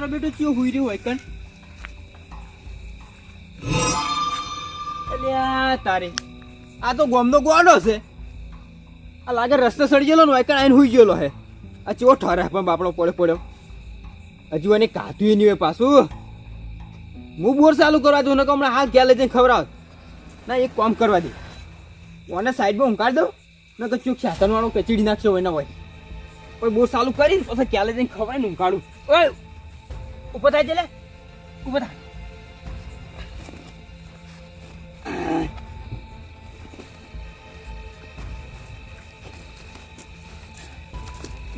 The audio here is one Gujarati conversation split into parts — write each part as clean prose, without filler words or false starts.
મારો બેટો ચિયો હુઈ રહ્યો હોય કણ અલ્યા તારે આ તો ગોમનો ગોડો છે આ લાગે રસ્તે સડી ગયેલો ને કણ આઈને હુઈ ગયેલો હે આ ચેવો ઠરે પણ બાપડો પડ્યો હજુ એને કાધું નહીં હોય પાછું હું બોર ચાલુ કરવા દઉં ને કે હમણાં હાથ ક્યાં લઈ જઈને ખવડાવ ના એક કામ કરવા દે ઓને સાઈડમાં ઊંઘાડી દઉં ને તો ચૂક સાધન વાળો કચડી નાખશો હોય ના હોય કોઈ બોર ચાલુ કરી પછી ક્યાં લઈ જઈને ખવડાય ને ઊંઘાડું ઓય ઉપર થાય છે ઉપર થાય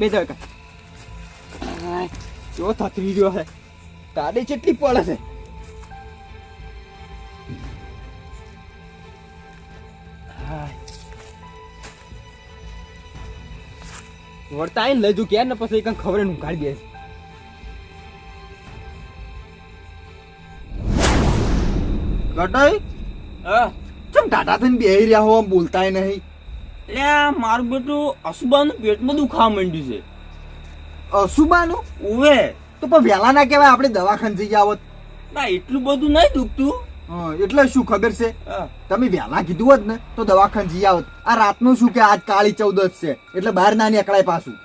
બે દો કેવો થતરી રહ્યો છે તાડી કેટલી પડે છે વળતા આવીને લઈ જુ ક્યાં ને પછી કંઈ ખબર હું કાઢી દે ગટાઈ ચમ ટાટા થઈને બેહી રહ્યા હો બોલતાય નહીં એટલે મારું બેટું અસુબાનું પેટમાં દુખાવા માંડ્યું છે અસુબાનું ઓવે તો પણ વહેલા ના કહેવાય આપણે દવાખાને જઈ આવત ના એટલું બધું નહીં દુખતું એટલે શું ખબર છે તમે વહેલા કીધું હોત ને તો દવાખાને જઈ આવત આ રાતનું શું કે આજ કાળી 14 છે એટલે બહાર ના નીકળાય પાછું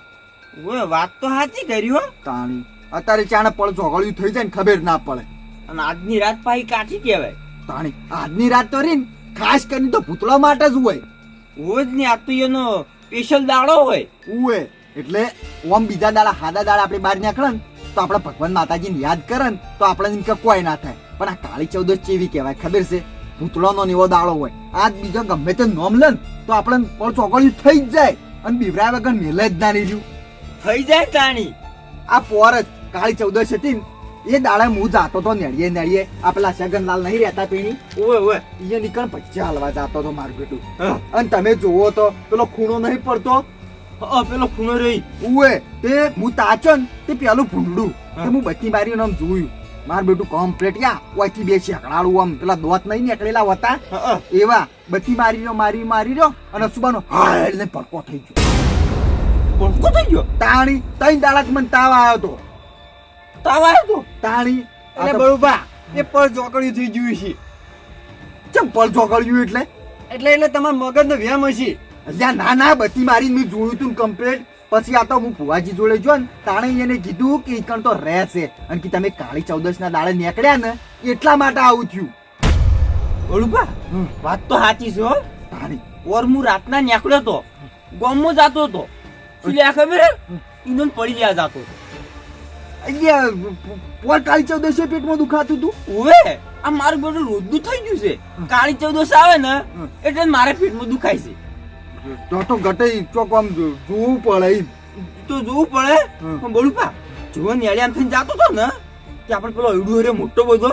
ઓવે વાત તો સાચી કરી હો તાણી અત્યારે ચાણે પળ ચોગળ્યું થઈ જાય ને ખબર ના પડે અને આજની રાત પાછી કાઠી કહેવાય તાણી આજની રાત તો રીન ખાસ કરીને તો ભૂતળા માટે જ હોય હોય જ નહીં આ તો એનો સ્પેશિયલ દાડો હોય ઉવે એટલે ઓમ બીજા દાડા હાદા દાડા આપણે બહાર નીકળે ને તો આપણે ભગવાન માતાજીને યાદ કરે ને તો આપણે કોઈ ના થાય પણ આ કાળી 14 ચેવી કહેવાય ખબર છે ભૂતળાનો એવો દાડો હોય આજ બીજો ગમે તે નોમ લે તો આપણે પળ ચોગળ્યું થઈ જ જાય અને બીવરા વગર મેલે જ ના રહ્યું થઈ જાય તાણી આ પોર જ કાળી 14 હતી ને એ દાડે હું જાતો તો નેડીએ આપેલા સગનલાલ નહીં રહેતા પેણી ઓવે ઓવે એ નીકળ ભજીયા હાલવા જાતો તો મારું બેટું અને તમે જોવો તો પેલો ખૂણો નહીં પડતો પેલો ખૂણો રહી ઉવે તે હું તાચો ને તે પેલું ભૂંડું તે હું બત્તી મારી આમ જોયું મારું બેટું કમ્પ્લીટ યા ઓયથી બે શેકડાળું આમ પેલા દોત નહીં નીકળેલા હતા એવા બત્તી મારી રહ્યો અને સુબાનો હાડ ને પડકો થઈ ગયો તાણી તઈ દાડા મને તાવ આવ્યો તો તાણી એટલે બળુબા એ પળ ચોકડ્યું થઈ ગયું છે ચમ પળ ચોકડ્યું એટલે તમારા મગજનો વ્યામ હશે અલ્યા ના બત્તી મારીને મેં જોયું તું કમ્પ્લીટ પછી આ તો હું ફુવાજી જોડે જો ને તાણે એને કીધું કે ઈકણ તો રહેશે અને કે તમે કાળી 14 ના દાડે નીકળ્યા ને એટલા માટે આવું થયું બળુબા વાત તો સાચી છે હો તાણી ઓર હું રાતના નીકળ્યો તો ગામમાં જાતો હતો એટલે ખબર ઈંધણ પડી ગયા જાતો હતો અહીંયા પોર કાળી 14 પેટમાં દુખાતું તું ઓવે આ મારું બધું રોજનું થઈ ગયું છે કાળી 14 આવે ને એટલે મારે પેટમાં દુખાય છે તો ગટઈ ચોક આમ જોવું પડે તો જોવું પડે પણ બળુપા જો નેળિયામ થઈને જાતો હતો ને કે આપણે પેલો એવડું રે મોટો બધો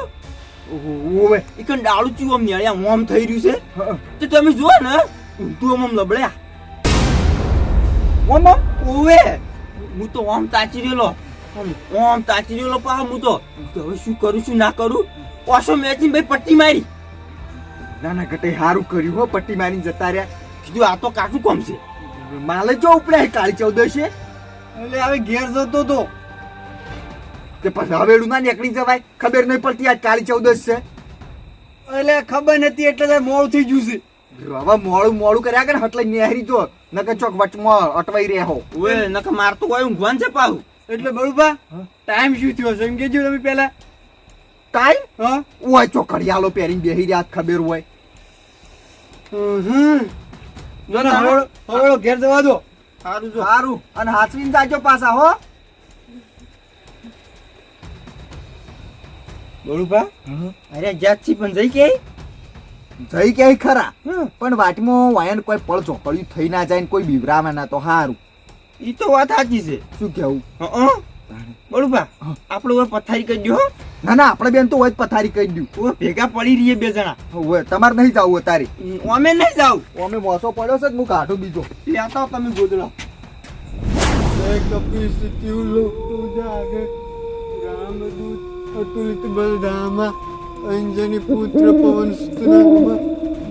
ઓવે ઈકન ડાળું ચું આમ નેળિયામ ઓમ થઈ રહ્યું છે તો તમે જુઓ ને ઊંધું આમ લબડ્યા ઓમ ઓવે હું તો ઓમ તાચી રહેલો પા હું તો હવે શું કરું શું ના કરું ઓછો મેચિંગ ભાઈ પટ્ટી મારી ના ગટઈ સારું કર્યું હો પટ્ટી મારીને જતા રહ્યા કીધું આ તો કાઠું કોમ છે માલે જો ઉપડે કાળી 14 એટલે હવે ઘેર જતો તો કે પછી હવેડું ના નીકળી જવાય ખબર નહીં પડતી આજ કાળી 14 છે એટલે ખબર નથી એટલે મોડું થઈ ગયું છે હવે મોડું કર્યા કરે એટલે નેહરી જો નકર ચોક વચમાં અટવાઈ રહ્યા હો ઓએ નકર મારતો કોઈ ઊંઘવાન છે પાહુ એટલે બળુબા ટાઈમ શું થયો છે એમ કેજો તમે પહેલા ટાઈમ ઓય ચોકડિયાલો પહેરીને બેહી રહ્યા ખબર હોય હવે ઘેર જવા દો સારું અને હાથવીને જાજો પાછા હો બળુબા અરે જાતથી પણ જઈ ક્યાંય ખરા પણ વાટમાં વાયન કોઈ પળ ચોકડ્યું થઈ ના જાય ને કોઈ બીવરામાં ના તો સારું ઈ તો વાત સાચી છે શું કેવું બળુબા આપણે હવે પથારી કરી દો ના આપણે બેન તો હોય પથારી કરી દઉં ભેગા પડી રહીએ બે જણા હોય તમારે નહીં જવું તારી અમે નહીં જાવ અમે મોસો પડ્યો છે હું કાઢું બીજો લેતા તમે ગોદડો અતુલિત બલધામા અંજની પુત્ર પવન સુતનામા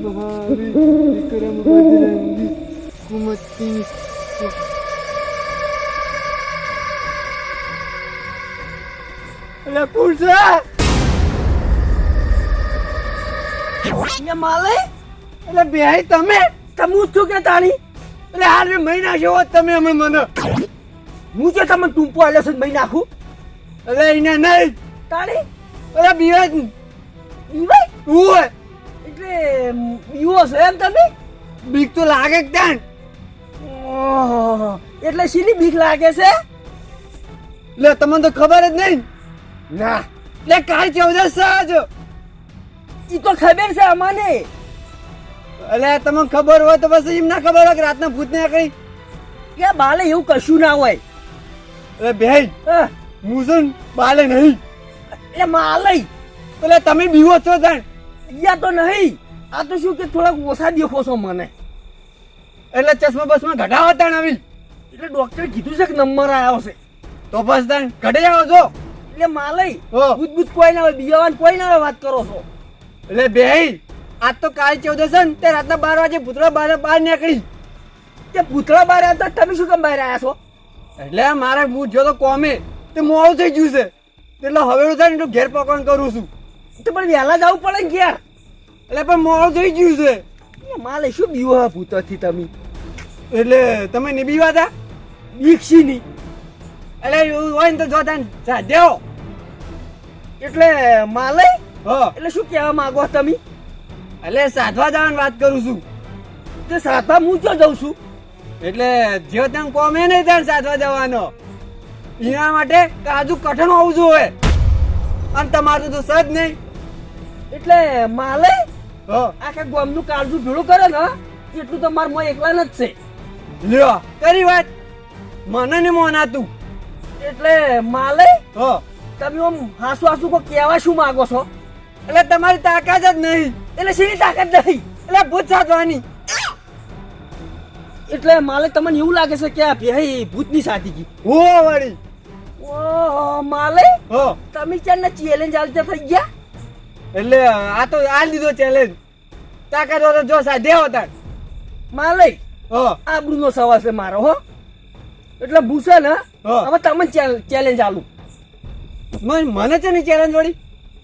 મહાવી વિક્રમ બજરંગી કુમતી એટલે કોણ છે અહીંયા માલે એટલે બેહી તમે તમું છું કે તાણી એટલે હાલ મેં મહિના જેવો તમે અમે મને હું જે તમને ટૂંપો આલ્યો છે મહી નાખું એટલે એને નહીં તાણી એટલે બીવે બીવાય હું એટલે બીવો છે એમ તમે બીક તો લાગે જ તાણ ઓહો, એટલે શીની બીક લાગે છે એટલે તમને તો ખબર જ નહીં ના એટલે કાલ 14 છે ઈ તો ખબર છે અમને એટલે તમને ખબર હોય તો પછી એમ ના ખબર હોય કે રાતના ભૂત ને કઈ કે બાલે એવું કશું ના હોય એટલે બેહી હા, મુસન બાલે નહીં એટલે માલય એટલે તમે બીવો છો તાણ યા તો નહીં આ તો શું કે થોડાક ઓછા દેખો છો મને એટલે ચશ્મા બસમાં ઘટાવો તાણ આવી એટલે ડોક્ટરે કીધું છે કે નંબર આવ્યો છે તો બસ તાણ ઘટે જાઓ છો એટલે માલય હો. ભૂત ભૂત કોઈ ના હોય બીજાવાન કોઈ ના હોય વાત કરો છો એટલે બેહી આજ તો કાલ 14 છે ને તે રાતના 12 વાગે ભૂતળા બહાર નીકળી તે પૂતળા બહાર આવ્યા હતા તમે શું કેમ બહાર આવ્યા છો એટલે મારે હું જો તો કોમે તે મોડું થઈ ગયું છે એટલે હવેનું થાય ને તો ઘેર પકવાન કરું છું તો પણ વહેલા જવું પડે ને ઘેર એટલે પણ મોડું થઈ ગયું છે એટલે માલે શું બીવો હા ભૂતથી તમે એટલે તમે નહીં બીવા હતા બીકશી નહીં એટલે એવું હોય ને તો જો તાન સાધ્યો એટલે માલે હો એટલે શું કહેવા માંગો તમે એટલે સાધવા જવાની વાત કરું છું તે સાતા હું જો જઉં છું એટલે જે ત્યાં કોમે નહીં ત્યાં સાધવા જવાનો એના માટે કાજુ કઠણ હોવું જોઈએ અને તમારું તો સજ નહીં એટલે માલે હો આખા ગામનું કાળજું ભેળું કરે ને એટલું તો મારા મોં એકલા જ છે લ્યો કરી વાત મને નહીં મોનાતું એટલે માલે હો તમે આમ હાસુ હાસુ કો કહેવા શું માંગો છો એટલે તમારી તાકાત જ નહીં એટલે શેની તાકાત નહીં એટલે ભૂત સાધવાની એટલે માલે તમને એવું લાગે છે કે આ ભાઈ ભૂતની સાથી ગઈ હો વળી ઓહો માલે હો તમે ચાલ ને ચેલેન્જ આલતા થઈ ગયા એટલે આ તો આ લીધો ચેલેન્જ તાકાત હોય તો જો સાધ્યો હતા માલે હો આબરૂનો સવાલ છે મારો હો એટલે ભૂસે ને હા. હવે તમને ચેલેન્જ આલું મને છે ને ચેલેન્જ વળી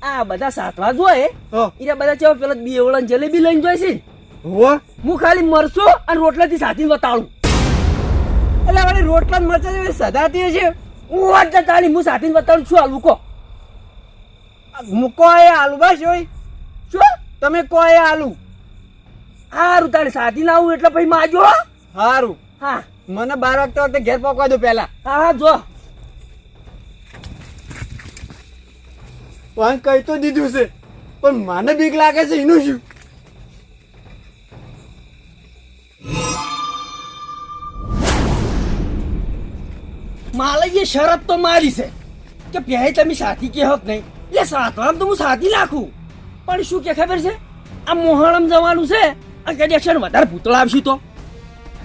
આ બધા સાતવા જોઈએ હો એ બધા ચેવા પેલા બેવડા જલેબી લઈને જોઈ છે હો હું ખાલી મરસો અને રોટલાથી સાથી બતાડું એટલે વળી રોટલા ને મરચા જેવી સદાતી છે હું વાત તાળી હું સાથી બતાડું છું આલુ કો મૂકો એ આલુ બસ હોય શું તમે કો એ આલુ હારું તાળી સાથી ના આવું એટલે પછી માજો સારું હા મને 12 વખતે ઘેર પકવા દો પેલા હા હા જો પણ કઈ તો દીધું છે પણ મને બીક લાગે છે એનું શું માલય શરત તો મારી છે કે પહેરી તમે સાથી કે હક નહીં એટલે સાતવામ તો હું સાથી નાખું પણ શું કે ખબર છે આ મોહણમ જવાનું છે આ કનેક્શન વધારે ભૂતળા આવશે તો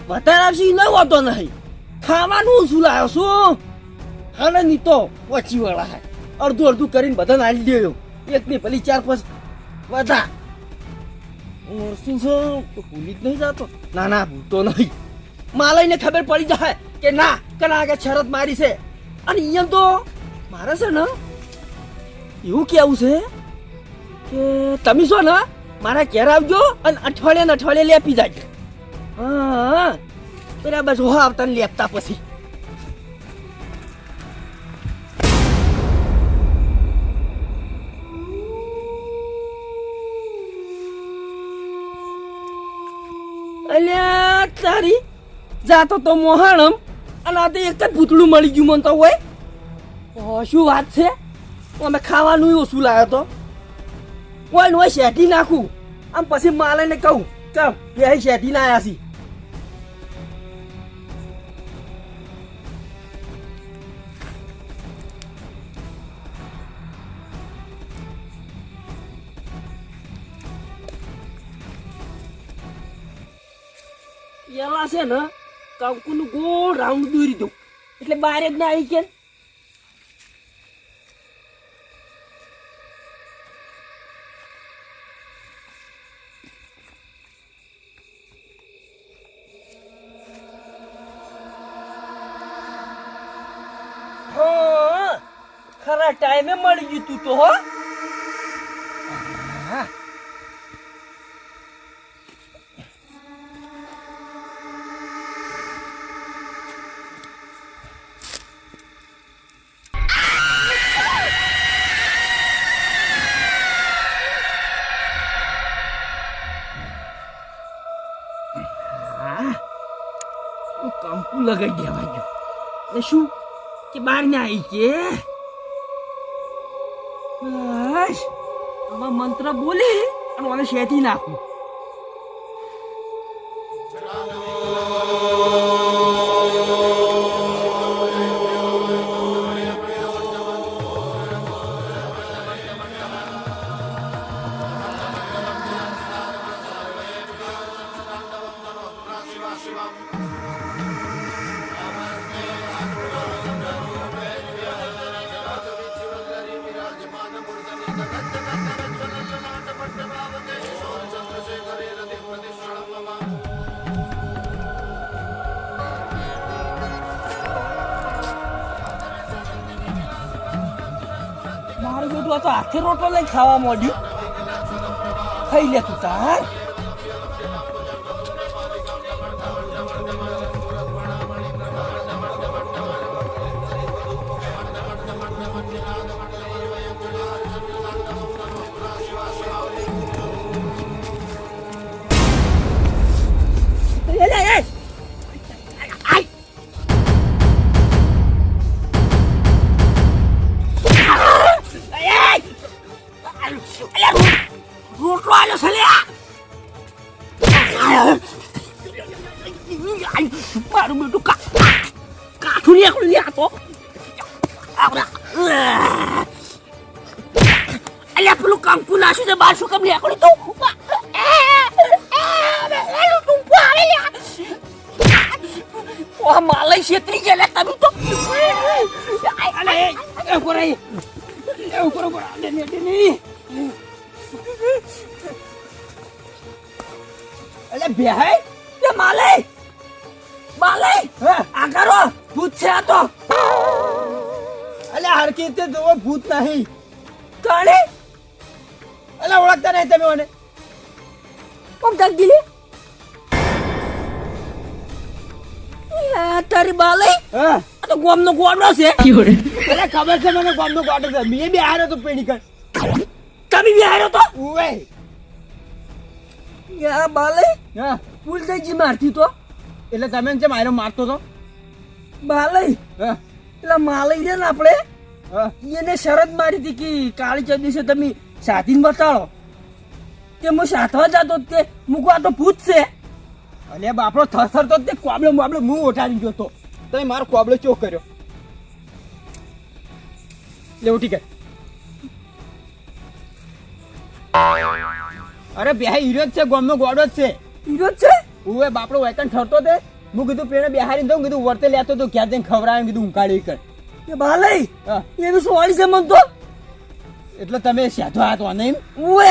વધારે આવશે ન હોતો નહીં ખાવાનું શું લાવ્યો છું અને નહીં તો વચ્ચી વાળા હે અડધું અડધું કરીને બધાને આલી દેયો એક ની ભલી 4-5 બધા શું છે તો ભૂલી જ નહીં જતો ના ના ભૂલતો નહીં માલયને ખબર પડી જાય કે ના કના આગળ શરત મારી છે અને અહીંયા તો મારે છે ને એવું કેવું છે કે તમે છો ને મારા ઘેર આવજો અને અઠવાડિયે લેપી જાજો હા બરાબર હો આવતા ને લેપતા પછી અલ્યા તારી જાતો તો મોહાણમ અને આ તો એક જ પૂતળું મળી ગયું મને તો હોય શું વાત છે અમે ખાવાનું ઓછું લાવ્યો તો કોઈ નો શેઠી નાખું આમ પછી માલે કહું ચાલ બે શેઠી ના આવ્યા છી એલા છે ને કંકુનું ગોળ રાઉન્ડ દોરી દઉં એટલે બહાર જ ના આવી કે ટાઈમે મળી ગયું તું તો હો હા. કંકુ લગાઈ દેવા ગયો એટલે શું કે બહાર ના આવી કે બસ આમાં મંત્ર બોલી અને મને શેથી નાખું મારું બેટું આ તો હાથે રોટલો લઈ ખાવા માંડ્યું ખાઈ લે તું તાર રોટલો આલો સલ્યા મારું બેટું કાઠું નીકળ્યું લે આ તો અલ્યા પેલું કંકુ નાખ્યું છે બાર શું કેમ નીકળ્યું તું માલય છેતરી ગયા તમે તો અલે બેહાય તે માલે આગળ ભૂત છે આ તો અલે હરકી રીતે જોવો ભૂત નહીં કાણે અલે ઓળખતા નહીં તમે મને કોમ તક દિલી તારી બાલે હા આ તો ગોમનો ગોડો છે અલે ખબર છે મને ગામનો ગાડો છે મેં બી હાર્યો તો પેણી કર તમે બી હાર્યો તો ઉવે યા બાલે હા ભૂલ થઈ જી મારતી તો એટલે તમે છે મારો મારતો તો બાલે હા એટલે માલઈ છે ને આપણે હા એને શરત મારી હતી કે કાળી ચૌદ દિવસે તમે સાધીને બતાડો તે હું સાધવા જતો તે મૂકવા તો ભૂત છે અલે બાપડો થરથર તો તે કોબલો માબલો હું ઉઠાડી ગયો તો તમે મારો કોબલો ચોક કર્યો લે ઉઠી ગઈ અરે બેહાઈ હીરો જ છે ગામનો ગોડો જ છે વિરોધ છે ઉવે બાપડો વેકન ઠરતો તે હું કીધું પેણે બેહારી દઉં કીધું વર્તે લેતો તો ક્યાં જઈને ખવડાવે કીધું ઉંકાળી કર કે બાલે હા એનું શું વાળી છે મન તો એટલે તમે સાધો હાથ વાને એમ ઉએ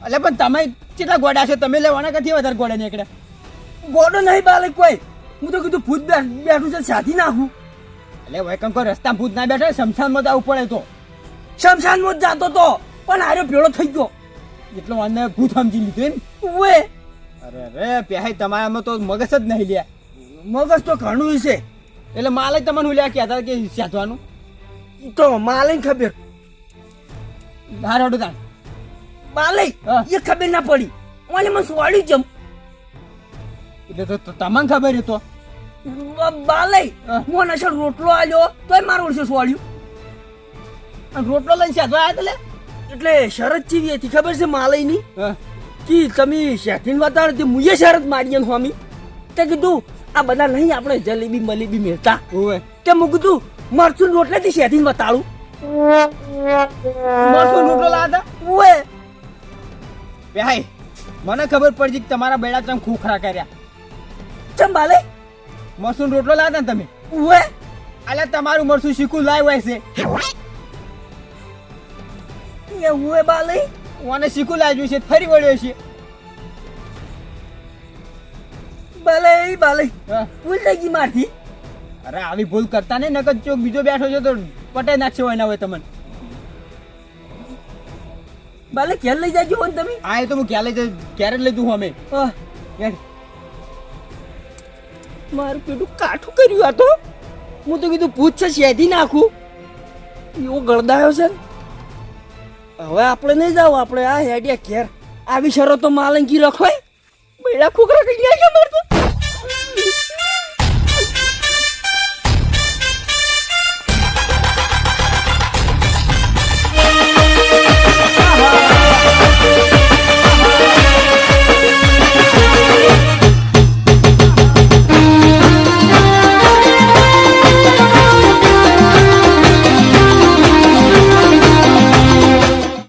એટલે પણ તમે કેટલા ગોડા છે તમે લેવાના કથી વધારે ગોડા નીકળ્યા ગોડો નહીં બાલે કોઈ હું તો કીધું ભૂત બેઠું છે સાધી નાખું એટલે વેકન કોઈ રસ્તા ભૂત ના બેઠા શમશાનમાં જવું પડે તો શમશાનમાં જ જાતો તો પણ આર્યો ભેળો થઈ ગયો એટલો વાને ભૂત સમજી લીધું એમ ઉએ અરે રે પેહાઈ તમારામાં તો મગજ જ નહીં લ્યા મગજ તો ઘણું છે એટલે માલે તમને હું લ્યા કહેતા કે સાધવાનું ઈ તો માલે ખબર હાર હડું તાણ માલે હા. એ ખબર ના પડી ઓલે મને સોડ્યું જમ એટલે તો તમને ખબર હતો બાલે હા. મોન અસર રોટલો આલ્યો તોય મારું ઓળશે સોડ્યું અને રોટલો લઈને સાધવા આવ્યા લે એટલે શરત ચીવી હતી ખબર છે માલયની હા કે તમે શેઠીને બતાડો તે મુએ શરત મારી ને સ્વામી તે કીધું આ બધા નહીં આપણે જલેબી મલેબી મેળતા ઓવે તે હું કીધું મરચું રોટલેથી શેઠીને બતાડું મરસું રોટલો લાતા ઓએ પેહાઈ મને ખબર પડી કે તમારા બેડા ચમ ખોખરા કર્યા ચમ બાલે મરસું રોટલો લાતા ને તમે ઓએ અલ્યા તમારું મરસું શીખું લાય હોય છે એ ઓએ બાલે ઓને શીખું લાવ્યું છે ફરી વળ્યો છે બાલે બાલે હા. ભૂલ થઈ ગઈ મારથી અરે આવી ભૂલ કરતા નહીં નકર ચોક બીજો બેઠો છે તો પટાઈ નાખશે હોય ના હોય તમને બાલે ઘેર લઈ જાજો હોય ને તમે આ એ તો હું ક્યારે જ લઈ દઉં અમે આહ, યાર મારું પેલું કાઠું કર્યું આ તો હું તો કીધું ભૂત છે શેધી નાખું એવો ગળદાયો છે ને. હવે આપણે નહીં જાવ આપણે આ હેડિયા ઘેર આવી શરતો માલંગી રખવાય બૈડા ખોકરા કઈ ગયા છે મારે તો